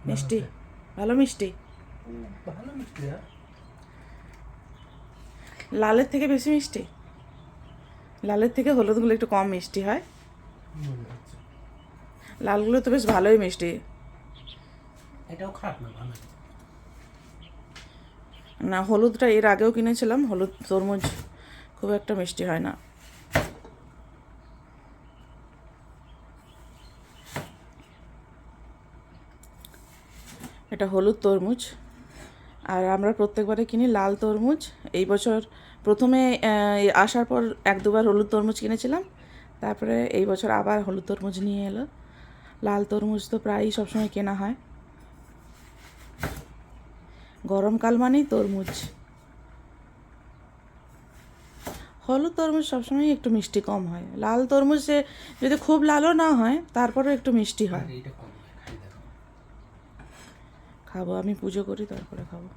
মিষ্টি, ভালো মিষ্টি। ভালো মিষ্টি। লালের থেকে বেশি মিষ্টি, লালের থেকে হলুদগুলো একটু কম মিষ্টি হয়, লালগুলো তো বেশ ভালোই মিষ্টি। এটাও খারাপ না, ভালো। না, হলুদটা এর আগেও কিনেছিলাম, হলুদ তরমুজ খুব একটা মিষ্টি হয় না। এটা হলুদ তরমুজ, আর আমরা প্রত্যেকবারে কিনি লাল তরমুজ। এই বছর প্রথমে আসার পর এক দুবার হলুদ তরমুজ কিনেছিলাম, তারপরে এই বছর আবার হলুদ তরমুজ নিয়ে এলো। লাল তরমুজ তো প্রায়ই সবসময় কেনা হয়, গরমকাল মানেই তরমুজ। হলুদ তরমুজ সবসময় একটু মিষ্টি কম হয়, লাল তরমুজে যদি খুব লালও না হয় তারপরেও একটু মিষ্টি হয়। খাবো, আমি পুজো করি তারপরে খাবো।